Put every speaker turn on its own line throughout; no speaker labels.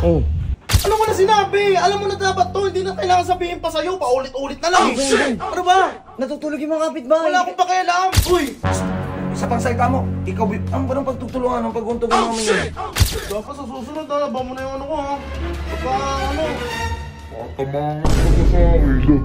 Oh.
Alam mo na sinabi! Alam mo na dapat to! Hindi na kailangan sabihin pa sa'yo! Paulit-ulit na lang! Ano ba?
Natutulog yung mga kapitbahay.
Wala akong pakialam! Uy!
Sa pangsalita mo, ikaw, ang ba ng pagtutulungan ng pag-untog ng mga yun?
Dapat sa susunod, ba mo na yung ano ko, ha? Pagka, ano?
Tamahan ko sa akin.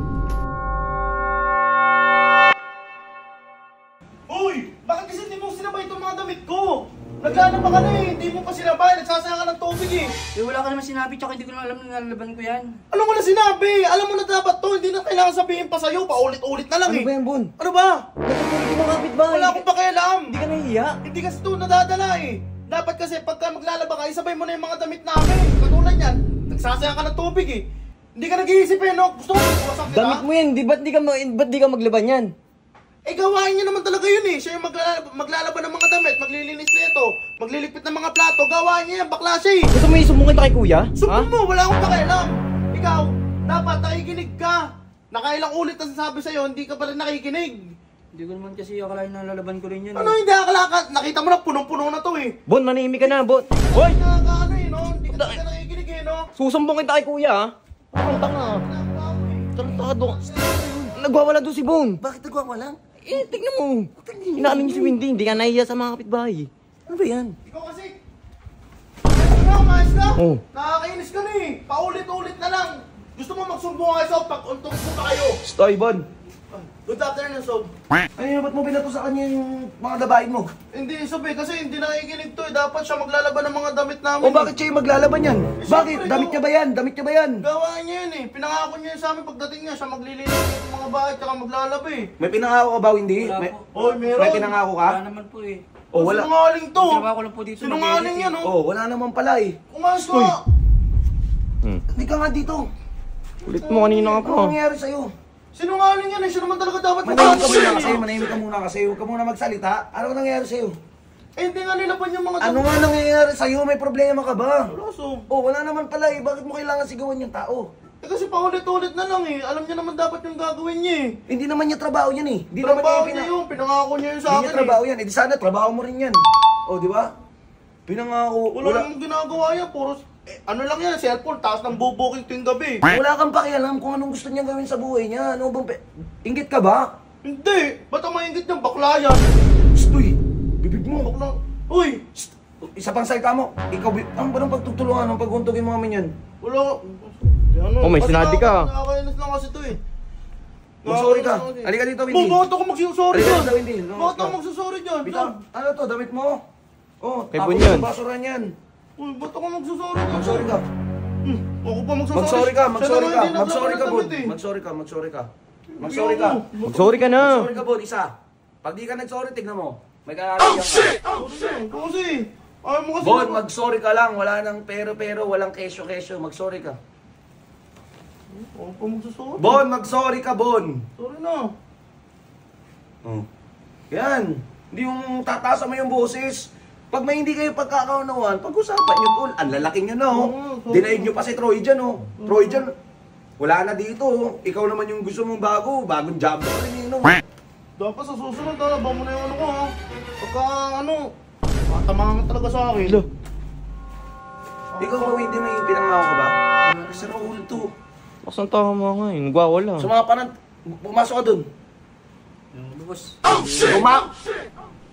Uy! Bakit kasi hindi mo sinabay itong mga damit ko? Naglalaba ka na eh! Hindi mo pa sinabay! Nagsasayang ka ng tubig eh!
Eh, wala ka naman sinabi, tsaka hindi ko na alam na nalalaban ko yan.
Alam mo na sinabi! Alam mo na dapat to! Hindi na kailangan sabihin pa sa'yo! Paulit-ulit na lang
Ano
eh!
ba yan, Bon?
Ano ba?
Natutulog yung mga kapitbahay.
Wala akong pakialam!
Hindi ka nahihiya?
Hindi kasi ito nadadala eh! Dapat kasi pagka maglalaba ka, isabay mo na yung mga damit namin! Katulad yan! Nagsasayang ka ng tubig eh! Hindi ka nag-iisip eh, no? Gusto mo masak kita?
Damit mo yan. Ba't di ka maglaban yan?
Eh, gawain niya naman talaga yun eh! Siya yung maglalaba ng mga damit, maglilinis na ito, magliligpit ng mga plato, gawain niya yan, bakla siya eh!
Gusto mo isumbong kita kay kuya?
Sumbong mo, wala akong pakialam. Ikaw, dapat nakikinig ka. Nakailang ulit na sasabi sa'yo, hindi ka pala nakikinig.
Hindi ko naman kasi akalain na lalaban ko rin yan.
Ano hindi akala ka? Nakita mo na punong-puno na to eh.
Bon, manahimik ka na, Bon. Hoy!
Nakakaano eh, no? Hindi ka nakikinig eh, no?
Susumbong kita kay kuya, ha? Ang tanga. Tarantado. Nagwawala doon si Bon.
Bakit nagwawala?
Eh, tignan mo. Inaano niyo si Windy, hindi ka nahiya sa mga kapitbahay.
Ano ba yan?
Ikaw kasi. Umayos ka?
Oh.
Nakakainis ka na eh. Paulit-ulit na lang. Gusto mo magsumbong kayo sa pag-untog mo pa kayo.
Stoy, Bon.
Good afternoon, Sob.
Ano ba't mo binato sa kanya yung mga labahin mo?
Hindi, Sob eh, kasi hindi nakikinig to eh. Dapat siya maglalaban ng mga damit namin.
O bakit siya yung maglalaban yan? Bakit?
Siyempre,
Damit niya ba yan? Damit niya ba yan?
Gawain niya yun eh. Pinangako niya yun sa amin pagdating niya. Siya maglilinis ng mga bahay at maglalaba eh.
May pinangako ka ba, hindi?
Wala
May,
po.
Oy, meron.
may pinangako ka?
Wala naman po eh.
O wala.
Sinungaling to.
Ginawa ko lang po dito.
Sinungaling yan oh.
O wala naman pala eh.
Umayos ka.
Hindi ka nga dito.
Kulit mo kanina ka
Ano
pa.
nangyari sa'yo?
Sinungaling yan eh. Siya naman talaga dapat
Manahimik ka muna
yan
kasi,
eh.
manahimik ka muna kasi. Huwag ka muna magsalita. Ano nangyari sa'yo?
Eh, hindi nga nilaban yung mga
Ano nga nangyayari sa'yo? May problema ka ba?
Wala, Sob.
O wala naman pala eh. Bakit mo kailangan sigawan yung tao?
Eh kasi paulit-ulit na lang eh. Alam niya naman dapat yung gagawin niya eh.
Hindi naman niya trabaho yan eh. Hindi naman
Trabaho
niya
niya yun. Pinangako niya yun sa
Hindi
akin
niya trabaho
eh.
yan. Eh di sana trabaho mo rin yan. O di ba? Pinangako.
Wala namang ginagawa yan. Puro, ano lang yan, cellphone. Taas ng bubuking tuwing gabi.
Wala kang pakialam kung anong gusto niya gawin sa buhay niya. Ano bang Inggit ka ba?
Hindi. Ba't ang maingit niyang bakla yan?
Stoy! Bibig mo.
Bakla. Uy!
Isa pang salita mo. Ikaw, ang ba ng pagtutulungan ng pag-untog yung mga minyan?
Wala. Ano?
Oh, may sinabi ka.
Nakakainis lang kasi to eh.
Mag-sorry ka. Halika dito, Windy.
Bakit ako magsusorry
Halika
dyan?
dito, Windy.
Bakit ako magsusorry dyan?
Bitaw, ano to, damit mo? Oh,
Kay
tapos
Bunyan.
sa basuran yan.
Uy, ba't ako magsusorry dyan?
Mag-sorry ka.
Ako pa magsusorry.
Mag-sorry ka, mag-sorry
Siya
ka.
naman hindi
Mag-sorry ka,
naglaban ng
Bon.
damit eh.
Mag-sorry ka, mag-sorry ka. Mag-sorry ka.
Mag-sorry ka na.
Mag-sorry ka, Bon, isa. Pag di ka nag-sorry, tignan mo. May kalalagyan ka.
Sorry na. Kasi, ayaw mo kasi.
Bon, mag-sorry ka lang. Wala nang pero-pero, walang kesyo-kesyo. Mag-sorry ka.
Ako pa magsusorry.
Bon, mag-sorry ka, Bon.
Sorry na.
Oh. Yan. Hindi yung tatasa mo yung boses. Pag may hindi kayo pagkakaunawan, pag-usapan nyo tol. Ang lalaki nyo na, oh.
Oo,
Dinaig nyo pa si Troy dyan, oh. Troy dyan, wala na dito, oh. Ikaw naman yung gusto mong bago. Bagong job mo rin yun, oh.
Dapat sa susunod, ba mo na yung ano ko ha. Pagka ano, matamahan ka talaga sa akin.
Hello.
Ikaw ba, hindi may pinangako ka ba? Sa Raul to.
Bakit ang tama nga eh. Nagwawala.
Sumapan na, pumasok ka dun.
Yung boss.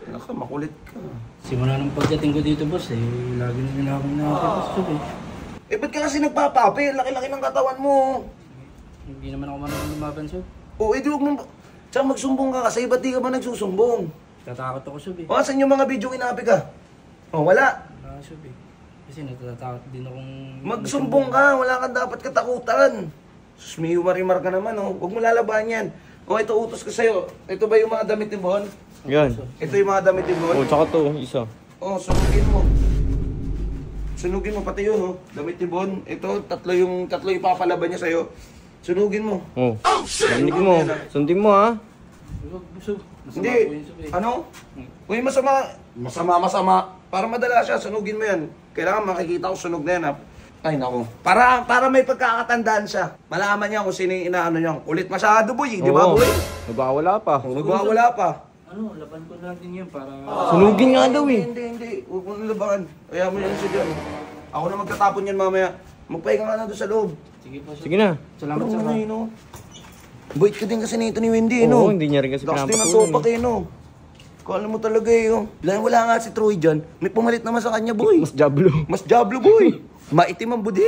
Naka, makulit ka.
Simula nung pagdating ko dito, boss, eh, lagi na nila akong nakakapasok eh.
Eh, ba't ka kasi nagpapapi? Laki-laki ng katawan mo.
Hindi naman ako marunong lumaban, sob.
O, eh, di huwag mo... Tsaka magsumbong ka kasi, ba't di ka ba nagsusumbong?
Tatakot ako, sob eh.
O, saan yung mga video inapi ka? O, wala.
Wala, sob eh. Kasi natatakot din akong...
Magsumbong ka, wala kang dapat katakutan. Sus, may marimar ka naman, oh. Huwag mo lalaban yan. O, ito utos ko sa'yo. Ito ba yung mga damit ni Bon?
Yan.
Ito yung mga damit ni Bon?
Oh, tsaka to, isa.
O, sunugin mo. Sunugin mo, pati yun, oh. Damit ni Bon. Ito, tatlo yung ipapalaban niya sa'yo. Sunugin mo.
Oh. Narinig mo. Sundin mo ha.
Sob, sob. Masama
Hindi.
po yun, sob eh.
Ano? Uy, masama. Para madala siya, sunugin mo yan. Kailangan makikita ko sunog na yan, ha? Ay, naku. Para may pagkakatandaan siya. Malaman niya kung sino yung inaano niya. Kulit masyado, boy. Di ba,
Oo.
boy?
Nagwawala pa.
Nagwawala pa.
Ano, laban ko lang din yun para...
Sunugin nga daw eh.
Hindi. Huwag mo nilabakan. Kaya mo yan siya dyan. Ako na magtatapon yan mamaya. Magpahinga ka na doon sa loob.
Sige po, sir.
Sige na.
Salamat, sir.
Ay, no. Bait ka din kasi nito ni Wendy, no?
Oo, hindi niya rin kasi
Lakas din ang
pinapatulan,
topak, no? Kala mo talaga, oh. Wala nga si Troy dyan. May pumalit naman sa kanya, boy.
Mas jablo.
Mas jablo, boy. Maitim ang budi.